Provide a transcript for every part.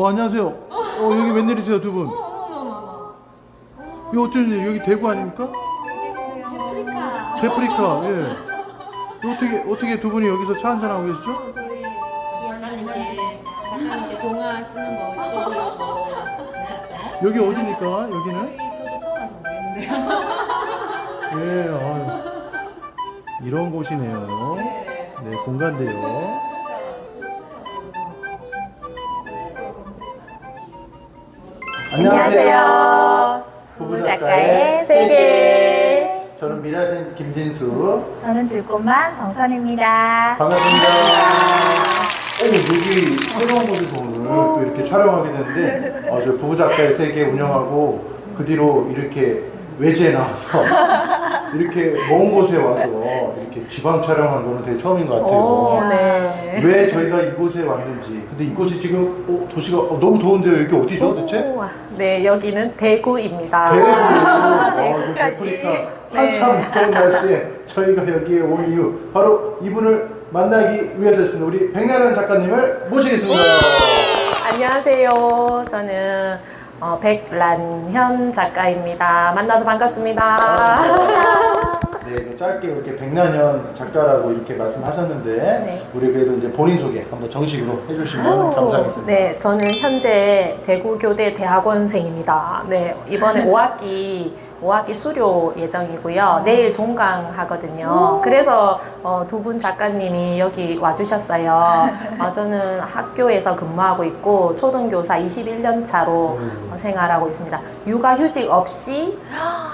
안녕하세요. 여기 웬일이세요, 두 분? 어머머머머. 이거 어쩐 일? 여기 대구 아닙니까? 아프리카. 데프리카, 예. 어떻게 두 분이 여기서 차 한잔하고 계시죠? 저희 작가님께 동화 쓰는 거 읽어보려고 오셨죠? 여기 어디니까, 여기는? 저도 처음 와서 모르겠는데요. 예, 아유. 이런 곳이네요. 네, 공간대요. 안녕하세요. 부부작가의 세계. 저는 미라쌤 김진수. 저는 들꽃만 정선입니다. 반갑습니다. 여기 새로운 곳에서 오늘 또 이렇게 촬영하게 됐는데, 저 부부작가의 세계 운영하고 그 뒤로 이렇게 외지에 나와서 이렇게 먼 곳에 와서 이렇게 지방 촬영한 거는 되게 처음인 것 같아요. 네. 왜 저희가 이곳에 왔는지. 근데 이곳이 지금 도시가 너무 더운데요. 여기 어디죠, 대체? 네, 여기는 대구입니다. 대구. 데프리카. 네. 한참 더운 날씨에 저희가 여기에 온 이유 바로 이분을 만나기 위해서였습니다. 우리 백나연 작가님을 모시겠습니다. 안녕하세요. 저는 백란현 작가입니다. 만나서 반갑습니다. 네, 짧게 이렇게 백나연 작가라고 이렇게 말씀하셨는데, 네. 우리 그래도 이제 본인 소개 한번 정식으로 해주시면 감사하겠습니다. 네, 저는 현재 대구교대 대학원생입니다. 네, 이번에 5학기 수료 예정이고요. 내일 종강하거든요. 그래서 두 분 작가님이 여기 와주셨어요. 저는 학교에서 근무하고 있고 초등교사 21년 차로 생활하고 있습니다. 육아휴직 없이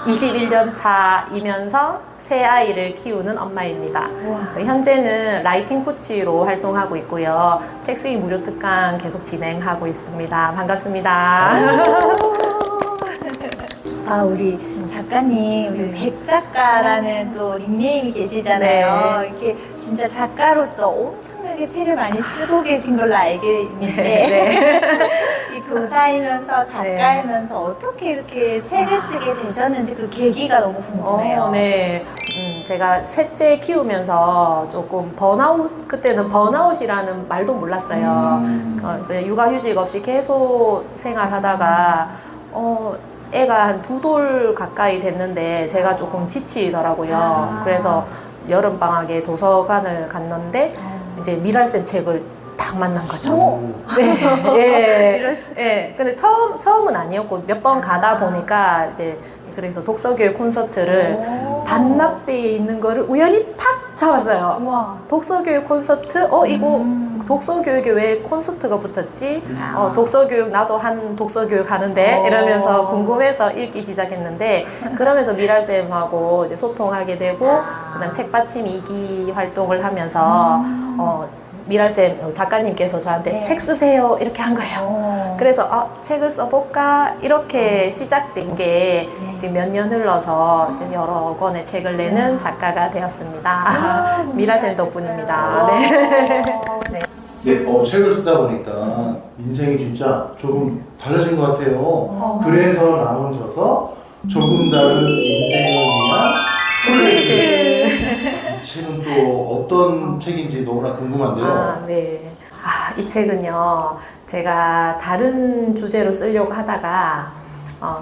21년 차이면서 새 아이를 키우는 엄마입니다. 현재는 라이팅 코치로 활동하고 있고요. 책 쓰기 무료 특강 계속 진행하고 있습니다. 반갑습니다. 우리 작가님, 우리 백 작가라는 또 닉네임이 계시잖아요. 네. 이렇게 진짜 작가로서 엄청나게 책을 많이 쓰고 계신 걸로 알게 있는데, 네. 이 교사이면서 작가이면서 어떻게 이렇게 책을 쓰게 되셨는지 그 계기가 너무 궁금해요. 네. 제가 셋째 키우면서 조금 그때는 번아웃이라는 말도 몰랐어요. 육아휴직 없이 계속 생활하다가, 애가 한 2돌 가까이 됐는데 제가 조금 지치더라고요. 그래서 여름방학에 도서관을 갔는데 이제 미랄쌤 책을 딱 만난 거죠. 네. 예. 근데 처음은 아니었고 몇 번 가다 보니까 이제 그래서 독서교육 콘서트를 반납대에 있는 거를 우연히 팍 잡았어요. 와. 독서교육 콘서트? 이거 독서교육에 왜 콘서트가 붙었지? 독서교육 나도 한 독서교육 하는데 이러면서 궁금해서 읽기 시작했는데 그러면서 미랄쌤하고 이제 소통하게 되고 그다음 책받침 2기 활동을 하면서 미랄쌤 작가님께서 저한테 책 쓰세요 이렇게 한 거예요. 그래서 책을 써볼까 이렇게 시작된 게 지금 몇 년 흘러서 지금 여러 권의 책을 내는 작가가 되었습니다. 미랄쌤 덕분입니다. 네. 네, 책을 쓰다 보니까 인생이 진짜 조금 달라진 것 같아요. 그래서 나눠져서 조금 다른 인생을 위한 프로젝트. 이 책은 또 어떤 책인지 너무나 궁금한데요. 네. 이 책은요, 제가 다른 주제로 쓰려고 하다가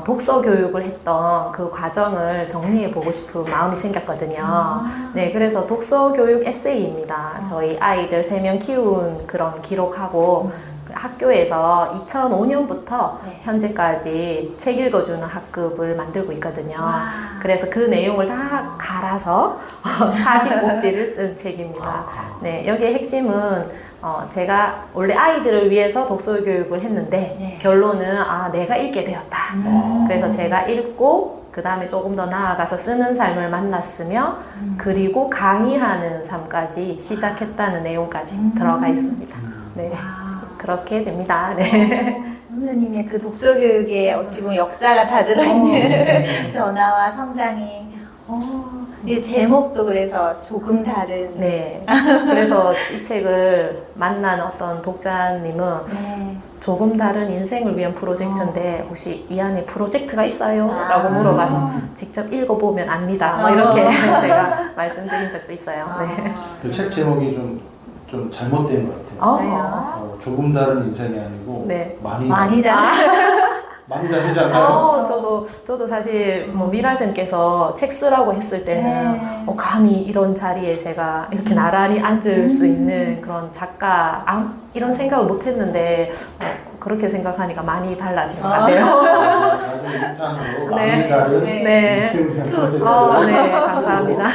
독서 교육을 했던 그 과정을 정리해 보고 싶은 마음이 생겼거든요. 네, 그래서 독서 교육 에세이입니다. 저희 아이들 3명 키운 그런 기록하고 학교에서 2005년부터 현재까지 책 읽어주는 학급을 만들고 있거든요. 그래서 그 내용을 다 갈아서 40곡지를 쓴 책입니다. 네, 여기에 핵심은 제가 원래 아이들을 위해서 독서 교육을 했는데 결론은 내가 읽게 되었다. 그래서 제가 읽고 그 다음에 조금 더 나아가서 쓰는 삶을 만났으며 그리고 강의하는 삶까지 시작했다는 내용까지 들어가 있습니다. 네, 그렇게 됩니다. 네. 선생님의 그 독서 교육에 어찌 보면 역사가 다 들어있는 변화와 성장이. 이 제목도 그래서 조금 다른. 네. 그래서 이 책을 만난 어떤 독자님은 조금 다른 인생을 위한 프로젝트인데 혹시 이 안에 프로젝트가 있어요? 라고 물어봐서 직접 읽어보면 압니다. 뭐 이렇게 제가 말씀드린 적도 있어요. 네. 그 책 제목이 좀 좀 잘못된 것 같아요. 조금 다른 인생이 아니고 네. 많이 많이 다 많이 다르잖아요. 저도 사실 뭐 미랄쌤께서 책 쓰라고 했을 때는 네. 감히 이런 자리에 제가 이렇게 나란히 앉을 수 있는 그런 작가 이런 생각을 못 했는데 그렇게 생각하니까 많이 달라진 것 같아요. 나중에 2탄으로 네. 많이 다른 네. 이세훈이 네, 감사합니다.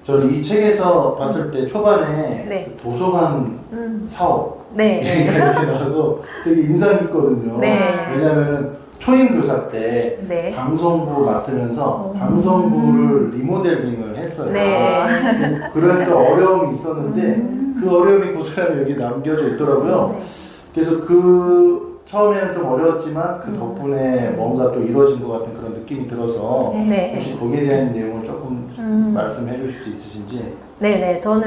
저는 이 책에서 봤을 때 초반에 네. 그 도서관 사업 네. 얘기가 이렇게 나와서 되게 인상 깊거든요. 네. 왜냐하면 초임 교사 때 네. 방송부 맡으면서 방송부를 리모델링을 했어요. 네. 그런데 어려움이 있었는데 그 어려움이 고스란히 여기 남겨져 있더라고요. 그래서 그 처음에는 좀 어려웠지만 그 덕분에 뭔가 또 이루어진 것 같은 그런 느낌이 들어서 네. 혹시 거기에 대한 내용을 조금 말씀해 주실 수 있으신지. 네네. 저는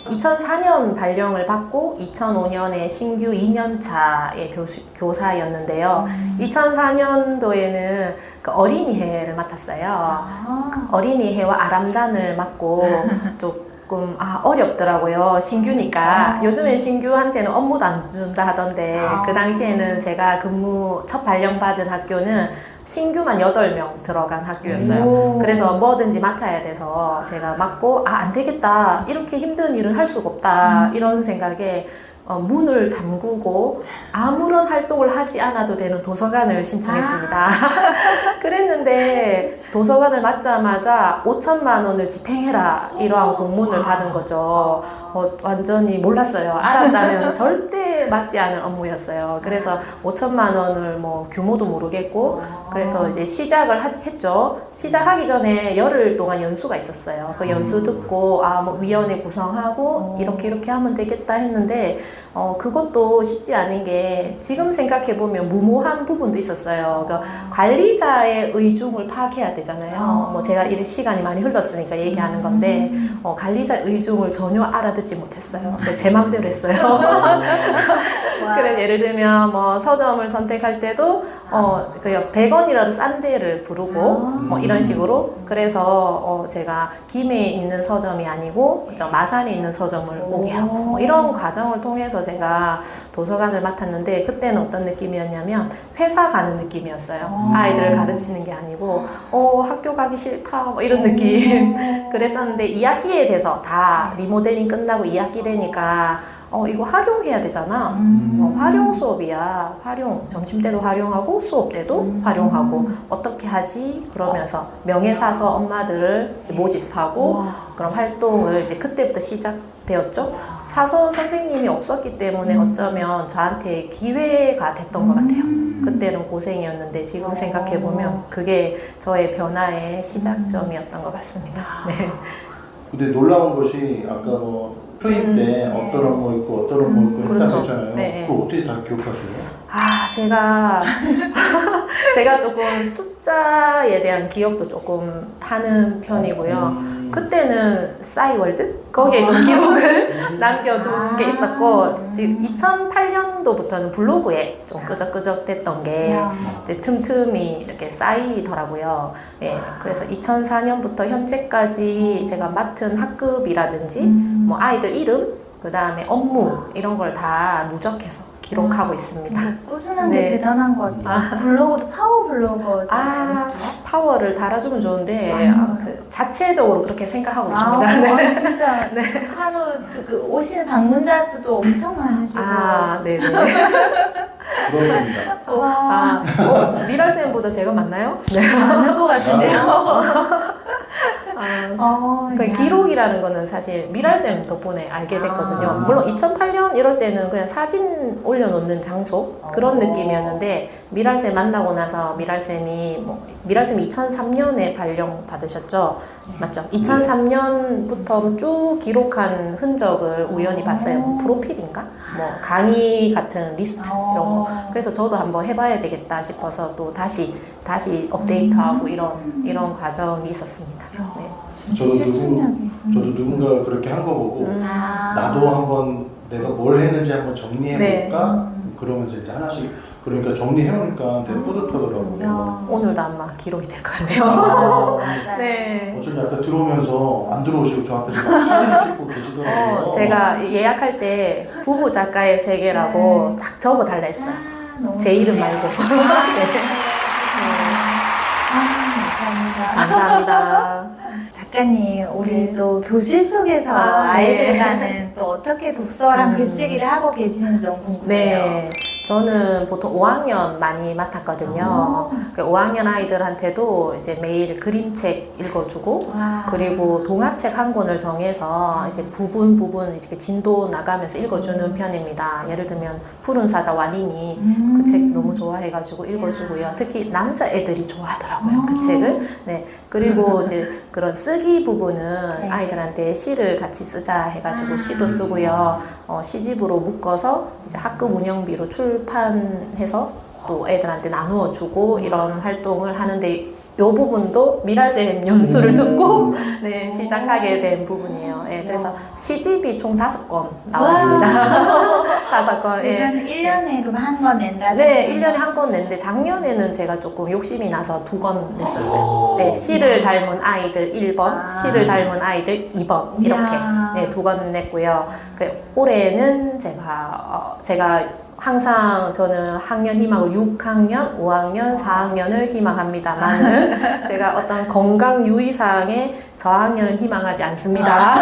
2004년 발령을 받고 2005년에 신규 2년차의 교사였는데요. 2004년도에는 그 어린이회를 맡았어요. 어린이회와 아람단을 맡고 조금 어렵더라고요. 신규니까. 요즘엔 신규한테는 업무도 안 준다 하던데 그 당시에는 제가 첫 발령 받은 학교는 신규만 8명 들어간 학교였어요. 그래서 뭐든지 맡아야 돼서 제가 맡고 안 되겠다. 이렇게 힘든 일은 할 수가 없다. 이런 생각에 문을 잠그고 아무런 활동을 하지 않아도 되는 도서관을 신청했습니다. 그랬는데 도서관을 맡자마자 5천만 원을 집행해라 이러한 공문을 받은 거죠. 완전히 몰랐어요. 알았다면 절대 맞지 않을 업무였어요. 그래서 5천만 원을 뭐 규모도 모르겠고 그래서 이제 시작을 했죠. 시작하기 전에 열흘 동안 연수가 있었어요. 그 연수 듣고 뭐 위원회 구성하고 이렇게 하면 되겠다 했는데 그것도 쉽지 않은 게 지금 생각해보면 무모한 부분도 있었어요. 그러니까 관리자의 의중을 파악해야 되잖아요. 뭐 제가 이 시간이 많이 흘렀으니까 얘기하는 건데 관리자 의중을 전혀 알아듣지 못했어요. 제 맘대로 했어요. 그래 예를 들면 뭐 서점을 선택할 때도 100원이라도 싼 데를 부르고 뭐 이런 식으로 그래서 제가 김해에 있는 서점이 아니고 마산에 있는 서점을 오게 하고 뭐 이런 과정을 통해서 제가 도서관을 맡았는데 그때는 어떤 느낌이었냐면 회사 가는 느낌이었어요. 아이들을 가르치는 게 아니고 학교 가기 싫다 뭐 이런 느낌 그랬었는데 2학기에 돼서 다 리모델링 끝나고 2학기 되니까 이거 활용해야 되잖아. 활용 수업이야. 점심 때도 활용하고 수업 때도 활용하고 어떻게 하지? 그러면서 명예사서 엄마들을 이제 모집하고 그런 활동을 이제 그때부터 시작되었죠. 사서 선생님이 없었기 때문에 어쩌면 저한테 기회가 됐던 것 같아요. 그때는 고생이었는데 지금 생각해보면 그게 저의 변화의 시작점이었던 것 같습니다. 네. 근데 놀라운 것이 아까 뭐 초임 때 어떤 업무 있고 어떤 업무 있고 그렇죠. 했다고 했잖아요. 네. 그거 어떻게 다 기억하세요? 제가 조금 숫자에 대한 기억도 조금 하는 편이고요. 그때는 싸이월드? 거기에 좀 기록을 남겨둔 게 있었고, 지금 2008년도부터는 블로그에 좀 끄적끄적 됐던 게 이제 틈틈이 이렇게 쌓이더라고요. 예, 그래서 2004년부터 현재까지 제가 맡은 학급이라든지, 뭐 아이들 이름, 그 다음에 업무, 이런 걸 다 누적해서 기록하고 있습니다. 꾸준한 네. 게 대단한 것 같아요. 블로그도 파워 블로거잖아요. 파워를 달아주면 좋은데 그 자체적으로 그렇게 생각하고 있습니다. 네. 진짜 하루 그 오시는 방문자 수도 엄청 많으시고. 네네. 부럽습니다. 미랄쌤보다 제가 맞나요? 네. 많은 것 같은데요. 그 기록이라는 거는 사실 미랄쌤 덕분에 알게 됐거든요. 물론 2008년 이럴 때는 그냥 사진 올려놓는 장소 그런 느낌이었는데 미랄쌤 만나고 나서 미랄쌤이 2003년에 발령 받으셨죠? 맞죠? 2003년부터 쭉 기록한 흔적을 우연히 봤어요. 뭐 프로필인가? 뭐 강의 같은 리스트 이런 거. 그래서 저도 한번 해봐야 되겠다 싶어서 또 다시 업데이트하고 이런 과정이 있었습니다. 네. 저도 누군가 그렇게 한 거 보고 나도 한번 내가 뭘 했는지 한번 정리해볼까? 그러면서 이제 하나씩 그러니까 정리해놓으니까 되게 뿌듯하더라고요. 오늘도 아마 기록이 될 것 같아요. 맞아요. 네. 어쩐지 아까 들어오면서 안 들어오시고 저 앞에서 막 사진을 찍고 계시더라고요. 제가 예약할 때 부부 작가의 세계라고 딱 적어 달라 했어요. 너무 제 이름 좋네요. 말고. 감사합니다. 감사합니다. 작가님, 우리 네. 또 교실 속에서 아, 아이들과는 또 어떻게 독서랑 음. 글쓰기를 하고 계시는지 너무 궁금해요. 네. 저는 보통 5학년 많이 맡았거든요. 5학년 아이들한테도 이제 매일 그림책 읽어주고, 와. 그리고 동화책 한 권을 정해서 이제 부분 이렇게 진도 나가면서 읽어주는 편입니다. 예를 들면 푸른 사자 와니니 그 책 너무 좋아해가지고 읽어주고요. 특히 남자 애들이 좋아하더라고요. 그 책을. 네. 그리고 이제 그런 쓰기 부분은 네. 아이들한테 시를 같이 쓰자 해가지고 시도 쓰고요. 시집으로 묶어서 이제 학급 운영비로 출판해서 또 애들한테 나누어 주고 이런 활동을 하는데 요 부분도 미랄쌤 연수를 듣고 네, 시작하게 된 부분이에요. 예, 그래서 시집이 총 5권 나왔습니다. 5권. 예. 일단 1년에 그럼 한 권 낸다. 네, 1년에 한 권 냈는데 작년에는 제가 조금 욕심이 나서 2권 냈었어요. 네, 시를 닮은 아이들 1번, 시를 닮은 아이들 2번 이렇게 이야. 네, 2권 냈고요. 올해는 제가 항상 저는 학년 희망을 6학년, 5학년, 4학년을 희망합니다만은 제가 어떤 건강 유의사항에 저학년을 희망하지 않습니다.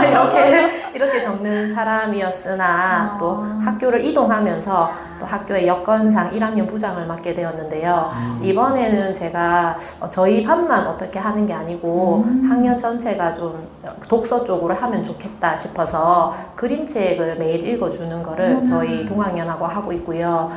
이렇게 적는 사람이었으나 또 학교를 이동하면서 또 학교의 여건상 1학년 부장을 맡게 되었는데요. 이번에는 제가 저희 반만 어떻게 하는 게 아니고 학년 전체가 좀 독서 쪽으로 하면 좋겠다 싶어서 그림책을 매일 읽어주는 거를 저희 동학년하고 하고 있고요.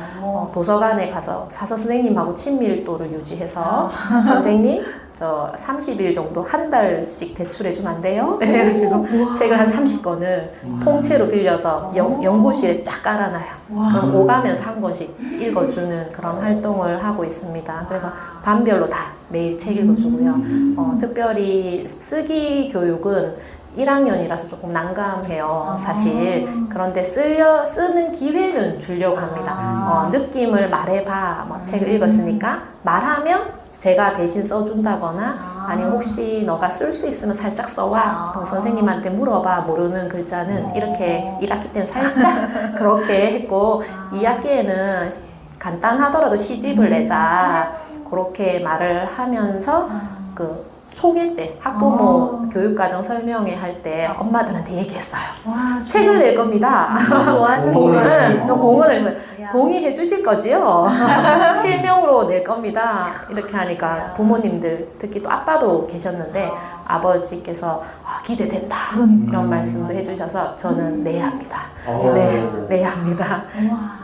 도서관에 가서 사서 선생님하고 친밀도를 유지해서 선생님 저 30일 정도 한 달씩 대출해주면 안 돼요? 그래가지고 책을 한 30권을 통째로 빌려서 연구실에 쫙 깔아놔요. 그럼 오가면서 한 권씩 읽어주는 그런 활동을 하고 있습니다. 그래서 반별로 다 매일 책 읽어주고요. 특별히 쓰기 교육은 1학년이라서 조금 난감해요, 사실. 그런데 쓰는 기회는 주려고 합니다. 느낌을 말해봐. 책을 읽었으니까 말하면 제가 대신 써준다거나 아니면 혹시 너가 쓸 수 있으면 살짝 써와. 그럼 선생님한테 물어봐. 모르는 글자는 이렇게 1학기 때는 살짝 그렇게 했고 2학기에는 간단하더라도 시집을 내자. 그렇게 말을 하면서 총회 때 학부모 교육과정 설명회 할 때 엄마들한테 얘기했어요. 와, 책을 낼 겁니다. 좋아하셨어요. 또 공헌을 동의해 주실 거지요? 실명으로 낼 겁니다. 이렇게 하니까 부모님들 특히 또 아빠도 계셨는데 아버지께서 기대된다 이런 말씀도 해주셔서 저는 내야 합니다. 내야 합니다.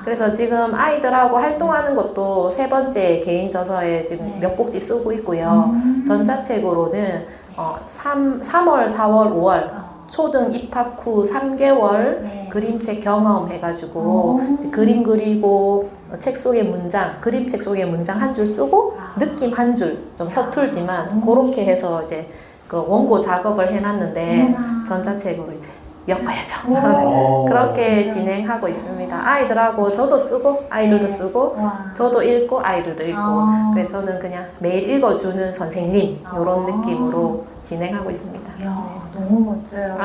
그래서 지금 아이들하고 활동하는 것도 3번째 개인 저서에 지금 몇 꼭지 쓰고 있고요. 전자책으로는 3월, 4월, 5월 초등 입학 후 3개월 그림책 경험 해가지고 이제 그림 그리고 책 속의 문장, 그림책 속의 문장 한 줄 쓰고 느낌 한 줄 좀 서툴지만 그렇게 해서 이제 그 원고 작업을 해놨는데 전자책으로 이제 엮어야죠. 그렇게 진행하고 있습니다. 아이들하고 저도 쓰고 아이들도 쓰고 저도 읽고 아이들도 읽고 그래서 저는 그냥 매일 읽어주는 선생님 이런 느낌으로 진행하고 있습니다. 이야, 너무 멋져요.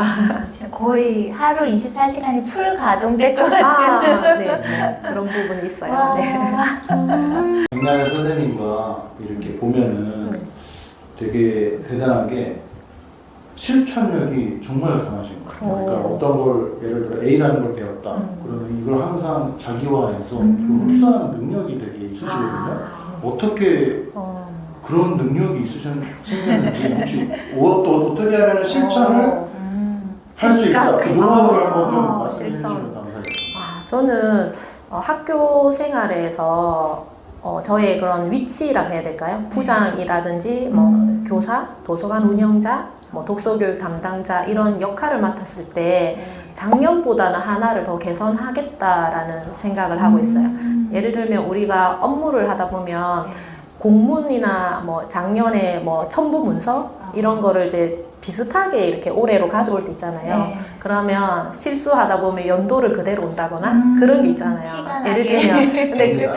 진짜 거의 하루 24시간이 풀 가동될 것 같은. 네, 그런 부분이 있어요. 네. 백나연 선생님과 이렇게 보면은 되게 대단한 게 실천력이 정말 강하신 것 같아요. 그러니까 어떤 걸 예를 들어 A라는 걸 배웠다. 그러면 이걸 항상 자기화해서 그 흡수하는 능력이 되게 있으시거든요. 어떻게 그런 능력이 생겼는지 혹시 또 어떻게 하면 실천을 할 수 있다. 그 노하우를 한번 좀 말씀해 주시면 감사하겠습니다. 저는 학교 생활에서 저의 그런 위치라고 해야 될까요? 부장이라든지 교사, 도서관 운영자, 독서교육 담당자 이런 역할을 맡았을 때 작년보다는 하나를 더 개선하겠다라는 생각을 하고 있어요. 예를 들면 우리가 업무를 하다 보면 공문이나 뭐 작년에 뭐 첨부 문서 이런 거를 이제 비슷하게 이렇게 올해로 가져올 때 있잖아요. 네. 그러면 실수하다 보면 연도를 그대로 온다거나 그런 게 있잖아요. 티가 예를 나게. 들면 근데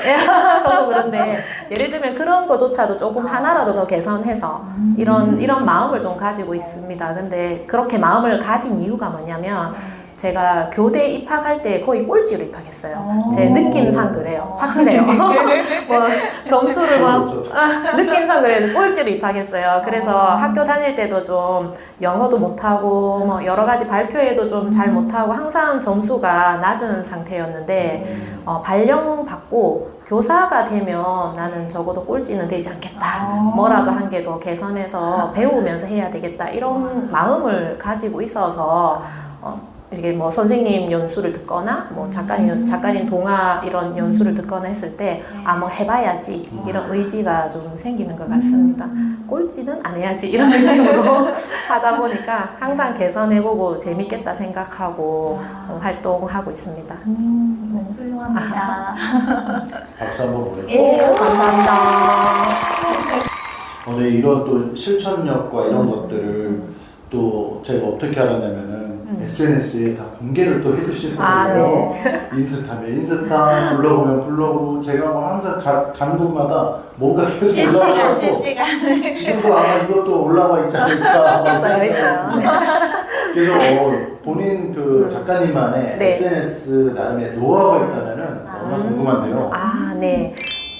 저도 그런데 예를 들면 그런 거조차도 조금 하나라도 더 개선해서 이런 마음을 좀 가지고 있습니다. 근데 그렇게 마음을 가진 이유가 뭐냐면 제가 교대 입학할 때 거의 꼴찌로 입학했어요. 제 느낌상 그래요. 확실해요. 뭐 점수를 막 느낌상 그래도 꼴찌로 입학했어요. 그래서 학교 다닐 때도 좀 영어도 못하고 뭐 여러 가지 발표에도 좀 잘 못하고 항상 점수가 낮은 상태였는데 발령 받고 교사가 되면 나는 적어도 꼴찌는 되지 않겠다. 뭐라도 한 개 더 개선해서 배우면서 해야 되겠다. 이런 마음을 가지고 있어서 이렇게 뭐 선생님 연수를 듣거나 뭐 작가님 동화 이런 연수를 듣거나 했을 때 뭐 해봐야지 이런 의지가 좀 생기는 것 같습니다. 꼴찌는 안 해야지 이런 느낌으로 하다 보니까 항상 개선해보고 재밌겠다 생각하고 활동하고 있습니다. 너무 훌륭합니다. 박수 한번 보내주세요. 예, 감사합니다. 오늘 이런 또 실천력과 이런 것들을 또 제가 어떻게 알았냐면은 SNS에 다 공개를 또 해주시더라고요. 인스타면 인스타, 블로그면 블로그. 제가 항상 가는 곳마다 뭔가 계속 올라가고 실시간. 지금도 아마 이것도 올라와 있지 않을까. 있어요. 그래서 본인 그 작가님만의 네. SNS 나름의 노하우가 있다면은 너무나 궁금한데요. 네.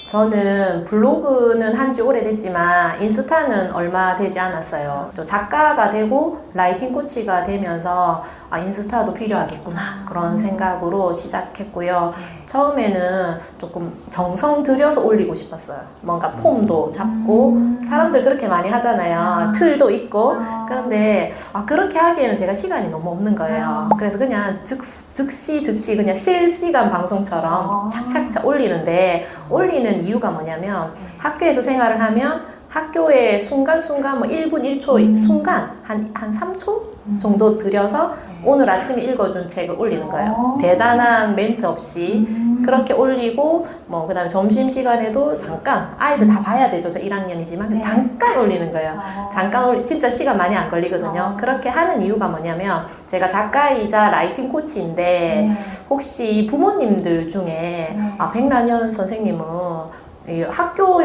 저는 블로그는 한지 오래됐지만 인스타는 얼마 되지 않았어요. 또 작가가 되고 라이팅 코치가 되면서 인스타도 필요하겠구나 그런 생각으로 시작했고요. 처음에는 조금 정성 들여서 올리고 싶었어요. 뭔가 폼도 잡고 사람들 그렇게 많이 하잖아요. 틀도 있고. 그런데 그렇게 하기에는 제가 시간이 너무 없는 거예요. 그래서 그냥 즉시 그냥 실시간 방송처럼 착착착 올리는데 올리는 이유가 뭐냐면 학교에서 생활을 하면 학교의 순간순간 뭐 1분 1초 순간 한 3초 정도 들여서 오늘 아침에 읽어준 책을 올리는 거예요. 대단한 멘트 없이 그렇게 올리고 뭐 그다음에 점심시간에도 잠깐 아이들 다 봐야 되죠. 저 1학년이지만 잠깐 올리는 거예요. 잠깐 진짜 시간 많이 안 걸리거든요. 그렇게 하는 이유가 뭐냐면 제가 작가이자 라이팅 코치인데 혹시 부모님들 중에 백란현 선생님은 이 학교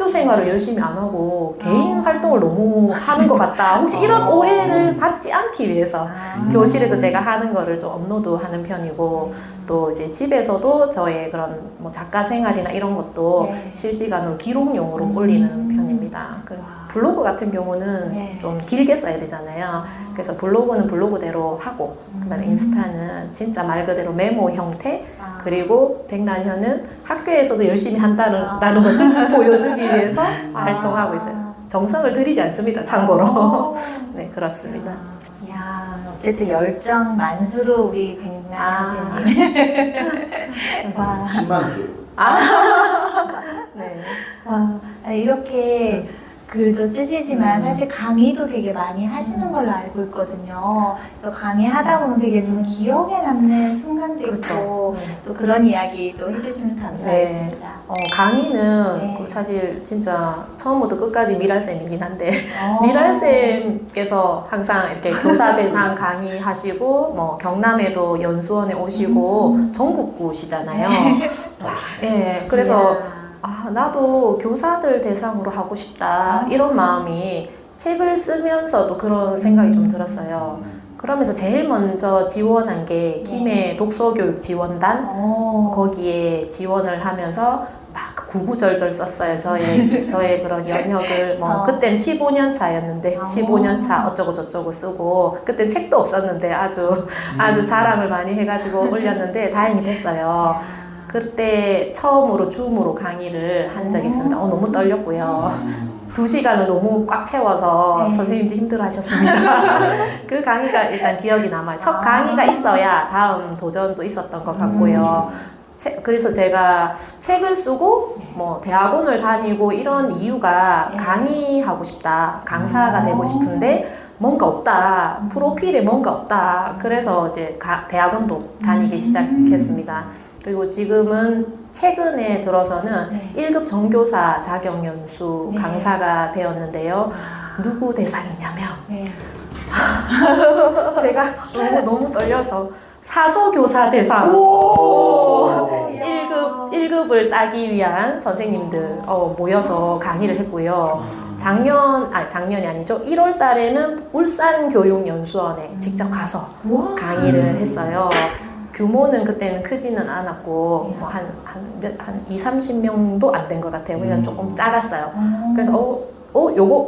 생활을 열심히 안 하고 개인 활동을 너무 하는 것 같다. 혹시 이런 오해를 받지 않기 위해서 교실에서 제가 하는 거를 좀 업로드하는 편이고 또 이제 집에서도 저의 그런 뭐 작가 생활이나 이런 것도 실시간으로 기록용으로 올리는 편입니다. 블로그 같은 경우는 좀 길게 써야 되잖아요. 그래서 블로그는 블로그대로 하고 그다음에 인스타는 진짜 말 그대로 메모 형태 그리고 백란현은 학교에서도 열심히 한다는 것을 보여주기 위해서 활동하고 있어요. 정성을 들이지 않습니다. 참고로. 네, 그렇습니다. 야, 어쨌든 열정 만수로 우리 백란 선생님. 와. 10만수. 네. 와, 이렇게 글도 쓰시지만 사실 강의도 되게 많이 하시는 걸로 알고 있거든요. 그래서 강의하다 보면 되게 좀 기억에 남는 순간도 있고 또 그런 이야기 또 해주시면 감사하겠습니다. 강의는 사실 진짜 처음부터 끝까지 미랄쌤이긴 한데 미랄쌤께서 항상 이렇게 교사 대상 강의하시고 뭐 경남에도 연수원에 오시고 전국구시잖아요. 네, 그래서 나도 교사들 대상으로 하고 싶다 이런 마음이 책을 쓰면서도 그런 생각이 좀 들었어요. 그러면서 제일 먼저 지원한 게 김해 독서교육 지원단 거기에 지원을 하면서 막 구구절절 썼어요. 저의 그런 연역을 그때는 15년 차였는데 15년 차 어쩌고 저쩌고 쓰고 그때 책도 없었는데 아주 자랑을 많이 해가지고 올렸는데 다행히 됐어요. 그때 처음으로 줌으로 강의를 한 적이 있습니다. 너무 떨렸고요. 2시간을 너무 꽉 채워서 선생님도 힘들어 하셨습니다. 그 강의가 일단 기억이 남아요. 첫 강의가 있어야 다음 도전도 있었던 것 같고요. 그래서 제가 책을 쓰고 뭐 대학원을 다니고 이런 이유가 강의하고 싶다. 강사가 되고 싶은데 뭔가 없다. 프로필에 뭔가 없다. 그래서 이제 대학원도 다니기 시작했습니다. 그리고 지금은 최근에 들어서는 네. 1급 정교사 자격연수 네. 강사가 되었는데요. 누구 대상이냐면 네. 제가 너무 떨려서 사서교사 대상 오. 1급을 따기 위한 선생님들 모여서 강의를 했고요. 작년이 아니죠. 1월 달에는 울산교육연수원에 직접 가서 와. 강의를 했어요. 규모는 그때는 크지는 않았고 뭐 한 2, 30명도 안 된 것 같아요. 그냥 조금 작았어요. 그래서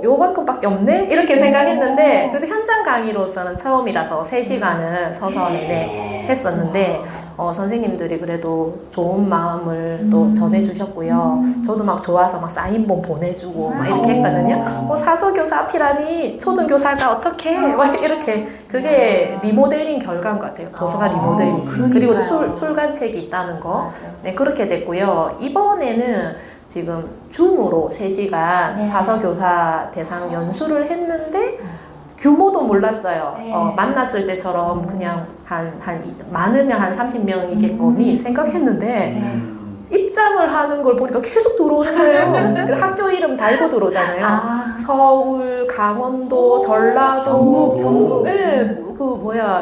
요만큼밖에 없네? 이렇게 생각했는데 그래도 현장 강의로서는 처음이라서 3시간을 서서 내내 했었는데 선생님들이 그래도 좋은 마음을 또 전해주셨고요. 저도 막 좋아서 막 사인본 보내주고 막 이렇게 했거든요. 사서교사 앞이라니 초등교사가 어떻게 막 이렇게 그게 리모델링 결과인 것 같아요. 도서관 리모델링. 그리고 출간책이 있다는 거. 맞아요. 네, 그렇게 됐고요. 이번에는 지금 줌으로 3시간 네. 사서교사 대상 연수를 했는데 규모도 몰랐어요. 네. 만났을 때처럼 그냥 많으면 한 30명이겠거니 생각했는데 네. 입장을 하는 걸 보니까 계속 들어오는 거예요. 그래서 학교 이름 달고 들어오잖아요. 아. 서울, 강원도, 전라도, 전국. 네,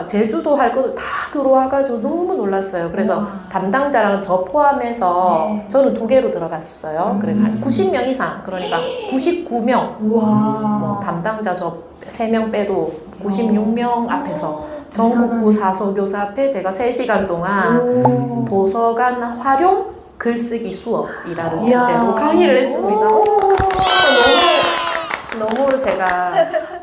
제주도 할 것도 다 들어와가지고 너무 놀랐어요. 그래서 와. 담당자랑 저 포함해서 네. 저는 2개로 들어갔어요. 그래서 한 90명 이상, 그러니까 99명. 우와. 담당자 저 3명 빼도 96명 앞에서 전국구 사서교사 앞에 제가 3시간 동안 오. 도서관 활용 글쓰기 수업이라는 이야. 주제로 강의를 했습니다. 너무 제가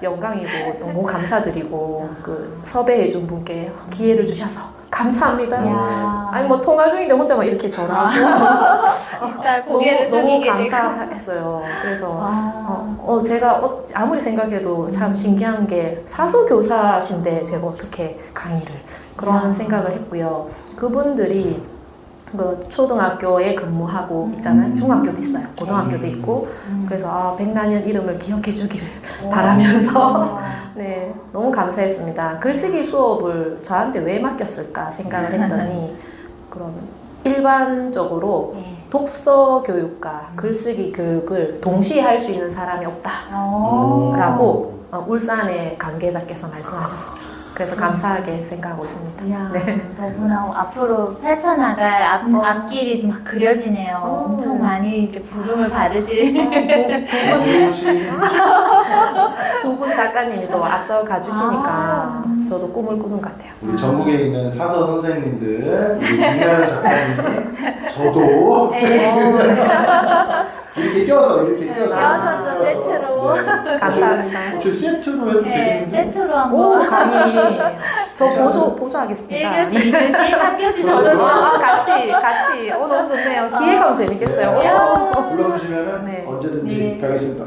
영광이고 너무 감사드리고 그 섭외해준 분께 기회를 주셔서 감사합니다. 이야. 아니 뭐 통화 중인데 혼자 막 이렇게 전화하고 진짜 고개를 너무 숙이게 되고. 감사했어요. 그래서 아. 제가 아무리 생각해도 참 신기한 게 사서교사신데 제가 어떻게 강의를 그런 야. 생각을 했고요. 그분들이 그 초등학교에 근무하고 있잖아요. 중학교도 있어요. 고등학교도 있고. 그래서 백란현 이름을 기억해 주기를 바라면서 네, 너무 감사했습니다. 글쓰기 수업을 저한테 왜 맡겼을까 생각을 했더니 그럼 일반적으로 네. 독서 교육과 글쓰기 교육을 동시에 할 수 있는 사람이 없다라고 울산의 관계자께서 말씀하셨습니다. 그래서 감사하게 생각하고 있습니다. 이야, 네. 너무나 앞으로 펼쳐나갈 앞길이 지금 막 그려지네요. 엄청 많이 이제 부름을 받으실. 두 분 작가님이 또 앞서 가주시니까 저도 꿈을 꾸는 것 같아요. 우리 전국에 있는 사서 선생님들, 우리 김미아 작가님, 저도 이렇게 껴서 껴서 좀 세트로. 네. 감사합니다. 저 세트로 해도 네, 되겠는데? 세트로 오, 한번. 강의. 저 보조하겠습니다. 1교시, 2교시, 3교시 저도 좀. 같이. 너무 좋네요. 기획하면 재밌겠어요. 불러주시면 네. 언제든지 네. 가겠습니다.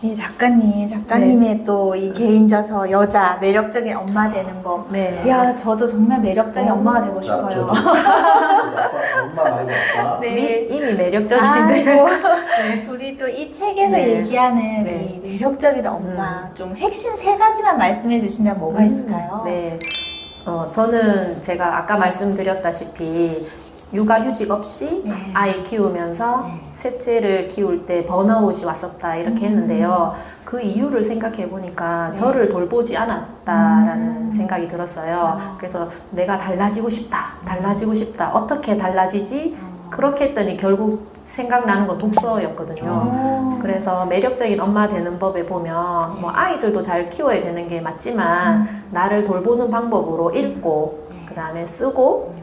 네, 작가님의 또 이 개인져서 여자 매력적인 엄마 되는 법. 네. 야, 저도 정말 매력적인 엄마가 되고 싶어요. 저도 엄마 많이 봤다. 네. 이미 매력적이신데. 아이고, 우리 또 이 책에서 네. 얘기하는 네. 이 매력적인 엄마 좀 핵심 3가지만 말씀해 주시면 뭐가 있을까요? 네. 저는 제가 아까 말씀드렸다시피 육아휴직 없이 네. 아이 키우면서 네. 셋째를 키울 때 번아웃이 왔었다 이렇게 했는데요. 그 이유를 생각해 보니까 네. 저를 돌보지 않았다라는 생각이 들었어요. 아. 그래서 내가 달라지고 싶다. 어떻게 달라지지? 그렇게 했더니 결국 생각나는 건 독서였거든요. 그래서 매력적인 엄마 되는 법에 보면 뭐 아이들도 잘 키워야 되는 게 맞지만 나를 돌보는 방법으로 읽고 그 다음에 쓰고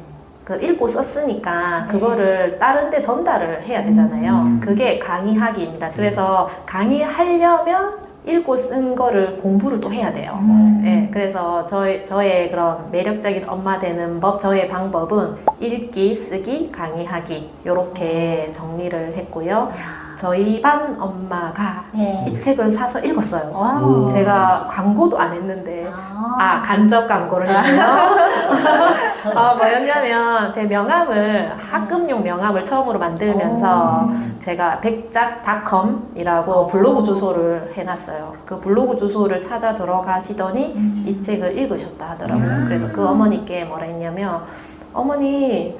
그 읽고 썼으니까 그거를 다른 데 전달을 해야 되잖아요. 그게 강의하기입니다. 그래서 강의하려면 읽고 쓴 거를 공부를 또 해야 돼요. 네, 그래서 저의 그런 매력적인 엄마 되는 법, 저의 방법은 읽기, 쓰기, 강의하기 요렇게 정리를 했고요. 저희 반 엄마가 네. 이 책을 사서 읽었어요. 와우. 제가 광고도 안 했는데 아. 간접 광고를 했네요. 뭐였냐면 제 명함을 학급용 명함을 처음으로 만들면서 제가 백작닷컴이라고 블로그 주소를 해놨어요. 그 블로그 주소를 찾아 들어가시더니 이 책을 읽으셨다 하더라고요. 그래서 그 어머니께 뭐라 했냐면 어머니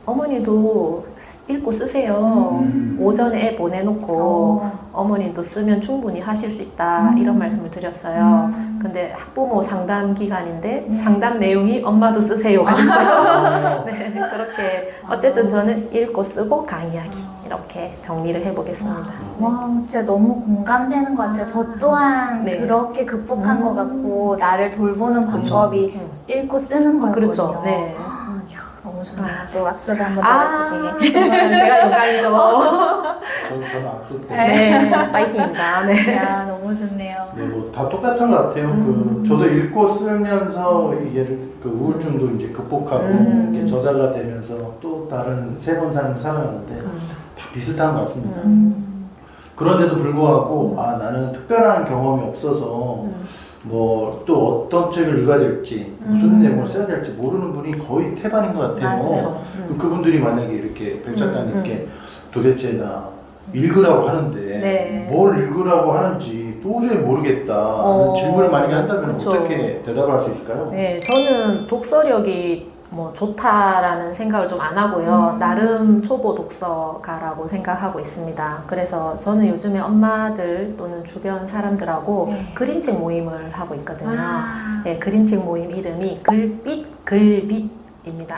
어머니도 읽고 쓰세요. 오전에 애 보내놓고 어머님도 쓰면 충분히 하실 수 있다 이런 말씀을 드렸어요. 근데 학부모 상담 기간인데 상담 내용이 엄마도 쓰세요가 됐어요. 네, 그렇게 어쨌든 저는 읽고 쓰고 강의하기 이렇게 정리를 해보겠습니다. 와, 진짜 너무 공감되는 것 같아요. 저 또한 네. 그렇게 극복한 것 같고 나를 돌보는 방법이 읽고 쓰는 거였거든요. 그렇죠. 네. 이야, 너무 좋네요. 또 악수를 한번 아, 더해주기. 정말 제가 영광이죠. 저는 악수 때. 네, 파이팅입니다. 네. 야, 너무 좋네요. 네, 뭐 다 똑같은 것 같아요. 저도 읽고 쓰면서 이게 그 우울증도 이제 극복하고 이게 저자가 되면서 또 다른 새 번 삶을 살아가는데 다 비슷한 것 같습니다. 그런데도 불구하고 아 나는 특별한 경험이 없어서 뭐 또 어떤 책을 읽어야 될지 무슨 내용을 써야 될지 모르는 분이 거의 태반인 것 같아요. 맞아요. 그럼 그분들이 만약에 이렇게 백 작가님께 도대체 나 읽으라고 하는데 네. 뭘 읽으라고 하는지 도저히 모르겠다 질문을 만약에 한다면 그쵸. 어떻게 대답을 할 수 있을까요? 네, 저는 독서력이 뭐 좋다라는 생각을 좀 안 하고요. 나름 초보 독서가라고 생각하고 있습니다. 그래서 저는 요즘에 엄마들 또는 주변 사람들하고 네. 그림책 모임을 하고 있거든요. 아. 네, 그림책 모임 이름이 글빛입니다.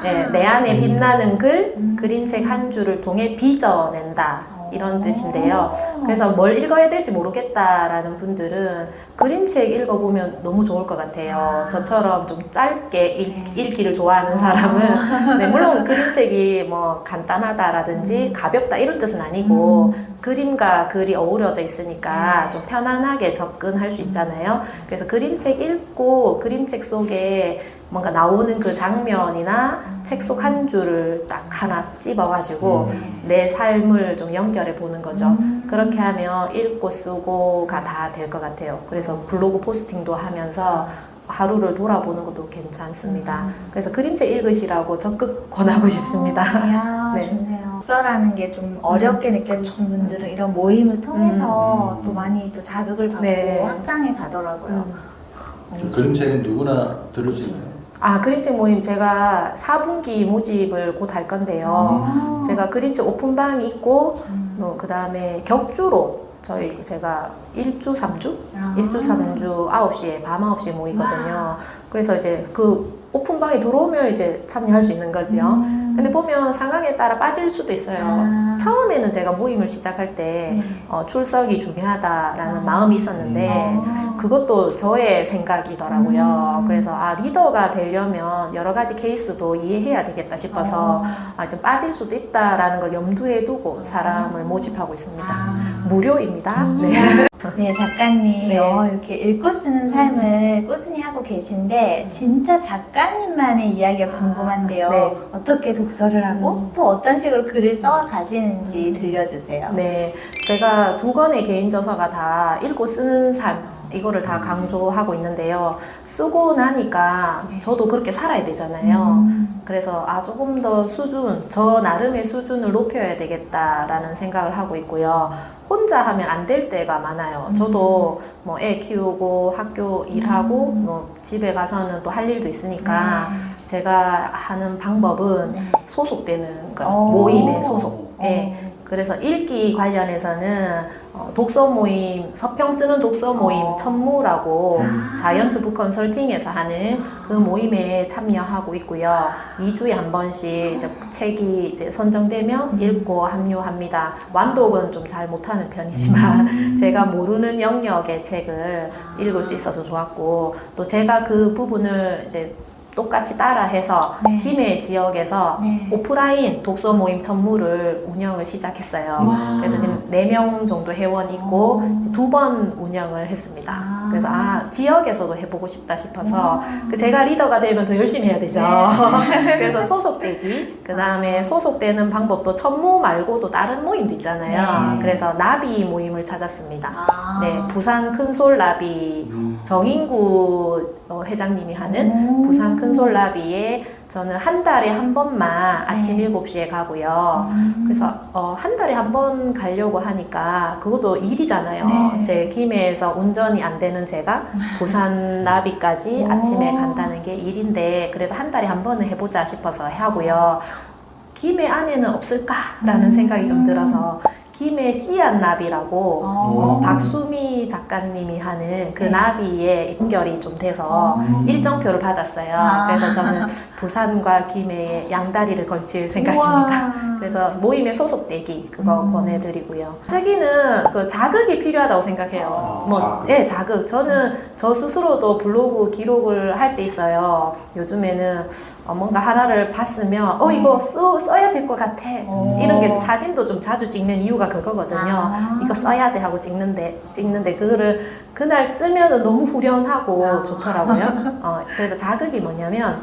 네, 내 안에 빛나는 글, 그림책 한 줄을 통해 빚어낸다. 이런 뜻인데요. 그래서 뭘 읽어야 될지 모르겠다라는 분들은 그림책 읽어보면 너무 좋을 것 같아요. 저처럼 좀 짧게 읽기를 좋아하는 사람은 네, 물론 그림책이 뭐 간단하다라든지 가볍다 이런 뜻은 아니고 그림과 글이 어우러져 있으니까 좀 편안하게 접근할 수 있잖아요. 그래서 그림책 읽고 그림책 속에 뭔가 나오는 그 장면이나 책 속 한 줄을 딱 하나 찝어가지고 내 삶을 좀 연결해 보는 거죠. 그렇게 하면 읽고 쓰고가 다 될 것 같아요. 그래서 블로그 포스팅도 하면서 하루를 돌아보는 것도 괜찮습니다. 그래서 그림책 읽으시라고 적극 권하고 싶습니다. 이야, 네. 좋네요. 독서라는 게 좀 어렵게 느껴지신 분들은 이런 모임을 통해서 또 많이 또 자극을 받고 네. 확장해 가더라고요. 그림책은 누구나 들을 수 있나요? 아, 그림책 모임 제가 4분기 모집을 곧 할 건데요. 제가 그림책 오픈방이 있고, 그 다음에 격주로 제가 1주, 3주? 1주, 3주 9시에, 밤 9시에 모이거든요. 그래서 이제 그 오픈방에 들어오면 이제 참여할 수 있는 거지요. 근데 보면 상황에 따라 빠질 수도 있어요. 처음에는 제가 모임을 시작할 때 출석이 중요하다라는 마음이 있었는데 그것도 저의 생각이더라고요. 그래서 리더가 되려면 여러 가지 케이스도 이해해야 되겠다 싶어서 좀 빠질 수도 있다라는 걸 염두에 두고 사람을 모집하고 있습니다. 무료입니다. 네. 네, 작가님. 네. 이렇게 읽고 쓰는 삶을 꾸준히 하고 계신데, 진짜 작가님만의 이야기가 궁금한데요. 네. 어떻게 독서를 하고, 또 어떤 식으로 글을 써 가시는지 들려주세요. 네, 제가 2권의 개인 저서가 다 읽고 쓰는 삶 이거를 다 강조하고 있는데요. 쓰고 나니까 저도 그렇게 살아야 되잖아요. 그래서 조금 더 저 나름의 수준을 높여야 되겠다라는 생각을 하고 있고요. 혼자 하면 안 될 때가 많아요. 저도 뭐 애 키우고 학교 일하고 뭐 집에 가서는 또 할 일도 있으니까 제가 하는 방법은 소속되는 거, 모임에 소속. 예. 그래서 읽기 관련해서는 독서 모임, 서평 쓰는 독서 모임 천무라고 자이언트 북 컨설팅에서 하는 그 모임에 참여하고 있고요. 2주에 한 번씩 이제 책이 이제 선정되면 읽고 합류합니다. 완독은 좀 잘 못하는 편이지만 제가 모르는 영역의 책을 읽을 수 있어서 좋았고 또 제가 그 부분을 이제 똑같이 따라해서 김해 지역에서 오프라인 독서 모임 천무를 운영을 시작했어요. 그래서 지금 4명 정도 회원이 있고 2번 운영을 했습니다. 그래서 지역에서도 해보고 싶다 싶어서 제가 리더가 되면 더 열심히 해야 되죠. 그래서 소속되기, 그 다음에 소속되는 방법도 천무 말고도 다른 모임도 있잖아요. 그래서 나비 모임을 찾았습니다. 네, 부산 큰솔 나비 정인구 회장님이 하는 부산 큰솔나비에 저는 한 달에 한 번만 아침 7시에 가고요. 그래서 한 달에 한 번 가려고 하니까 그것도 일이잖아요. 제 김해에서 운전이 안 되는 제가 부산 나비까지 아침에 간다는 게 일인데 그래도 한 달에 한 번은 해보자 싶어서 하고요. 김해 안에는 없을까라는 생각이 좀 들어서 김해 씨앗나비라고 박수미 작가님이 하는 그 네. 나비에 연결이 좀 돼서 일정표를 받았어요. 그래서 저는 부산과 김해에 양다리를 걸칠 생각입니다. 그래서 모임에 소속되기 그거 권해드리고요. 쓰기는 그 자극이 필요하다고 생각해요. 자극. 예, 자극. 저는 저 스스로도 블로그 기록을 할 때 있어요. 요즘에는 뭔가 하나를 봤으면 이거 써야 될 것 같아. 이런 게 사진도 좀 자주 찍는 이유가 그거거든요. 이거 써야 돼 하고 찍는데 그거를 그날 쓰면은 너무 후련하고 좋더라고요. 그래서 자극이 뭐냐면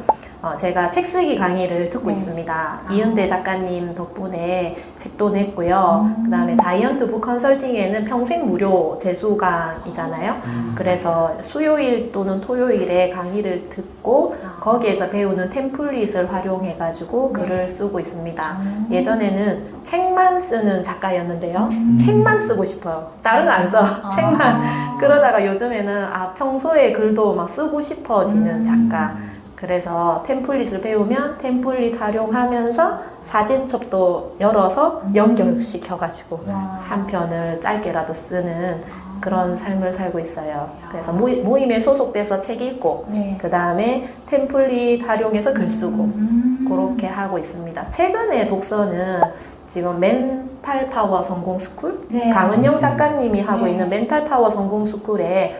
제가 책 쓰기 강의를 듣고 있습니다. 이은대 작가님 덕분에 책도 냈고요. 그 다음에 자이언트 북 컨설팅에는 평생 무료 재수강이잖아요. 그래서 수요일 또는 토요일에 강의를 듣고 거기에서 배우는 템플릿을 활용해가지고 글을 쓰고 있습니다. 예전에는 책만 쓰는 작가였는데요. 책만 쓰고 싶어요. 다른 거 안 써. 책만. 그러다가 요즘에는 평소에 글도 막 쓰고 싶어지는 작가. 그래서 템플릿을 배우면 템플릿 활용하면서 사진첩도 열어서 연결시켜가지고 한 편을 짧게라도 쓰는 그런 삶을 살고 있어요. 그래서 모임에 소속돼서 책 읽고 그 다음에 템플릿 활용해서 글 쓰고 그렇게 하고 있습니다. 최근에 독서는 지금 멘탈 파워 성공 스쿨 강은영 작가님이 하고 있는 멘탈 파워 성공 스쿨에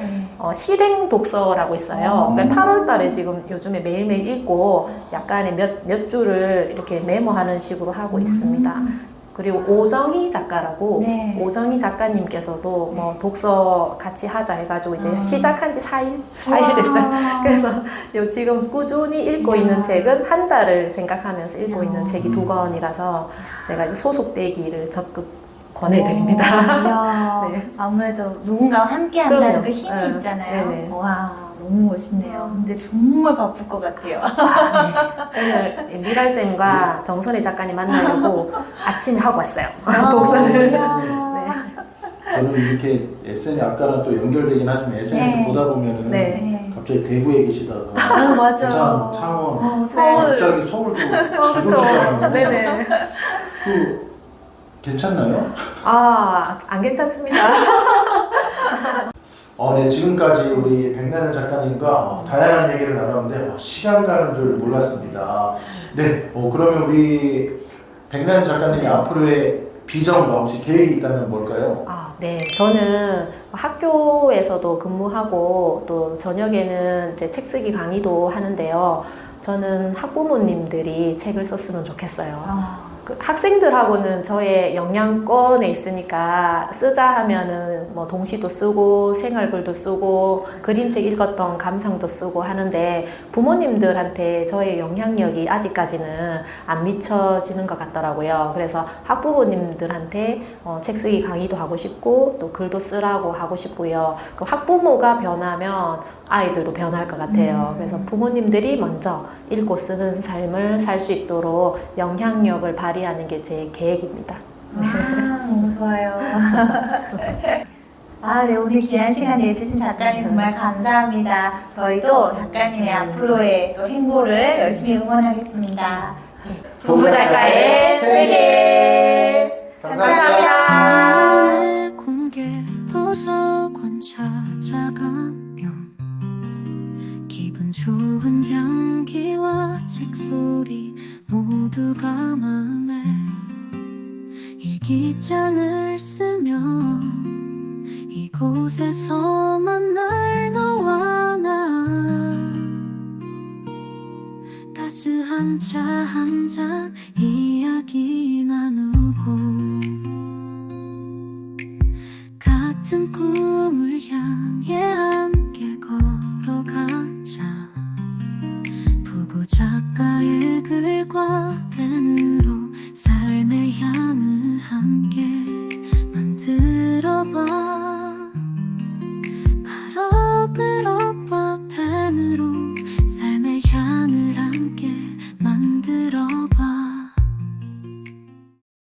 실행 독서라고 있어요. 그러니까 8월 달에 지금 요즘에 매일매일 읽고 약간의 몇 줄을 이렇게 메모하는 식으로 하고 있습니다. 그리고 오정희 작가라고 오정희 작가님께서도 뭐 독서 같이 하자 해가지고 이제 시작한 지 4일 됐어요. 그래서 지금 꾸준히 읽고 있는 책은 한 달을 생각하면서 읽고 있는 책이 2권이라서 제가 이제 소속되기를 적극 권해드립니다. 네. 아무래도 누군가와 함께 한다는 그 힘이 네. 있잖아요. 네네. 와, 너무 멋있네요. 근데 정말 바쁠 것 같아요. 오늘 미랄쌤과 정선희 작가님 만나려고 아침에 하고 왔어요. 독서를. 네. 저는 이렇게 SNS 아까랑 또 연결되긴 하지만 SNS 보다 보면은 갑자기 대구에 계시다가 맞아. 부산, 창원, 서울. 갑자기 서울도 자주 그렇죠. 오시잖아요. 네네. 괜찮나요? 안 괜찮습니다. 네, 지금까지 우리 백나연 작가님과 다양한 얘기를 나눴는데 시간 가는 줄 몰랐습니다. 네, 그러면 우리 백나연 작가님이 앞으로의 비전과 혹시 계획이 있다면 뭘까요? 네. 저는 학교에서도 근무하고 또 저녁에는 이제 책 쓰기 강의도 하는데요. 저는 학부모님들이 책을 썼으면 좋겠어요. 그 학생들하고는 저의 영향권에 있으니까 쓰자 하면은 뭐 동시도 쓰고 생활글도 쓰고 그림책 읽었던 감상도 쓰고 하는데 부모님들한테 저의 영향력이 아직까지는 안 미쳐지는 것 같더라고요. 그래서 학부모님들한테 책 쓰기 강의도 하고 싶고 또 글도 쓰라고 하고 싶고요. 그 학부모가 변하면 아이들도 변할 것 같아요. 그래서 부모님들이 먼저 읽고 쓰는 삶을 살 수 있도록 영향력을 발휘하는 게 제 계획입니다. 너무 좋아요. 네, 오늘 귀한 시간 내주신 작가님 정말 감사합니다. 저희도 작가님의 앞으로의 또 행보를 열심히 응원하겠습니다. 부부 작가의 세계! 감사합니다. 공개 도서관 찾아가면 기분 좋은 향기와 책소리 모두가 마음에 일기장을 쓰면 이곳에서 만날 너와 나 따스한 차 한 잔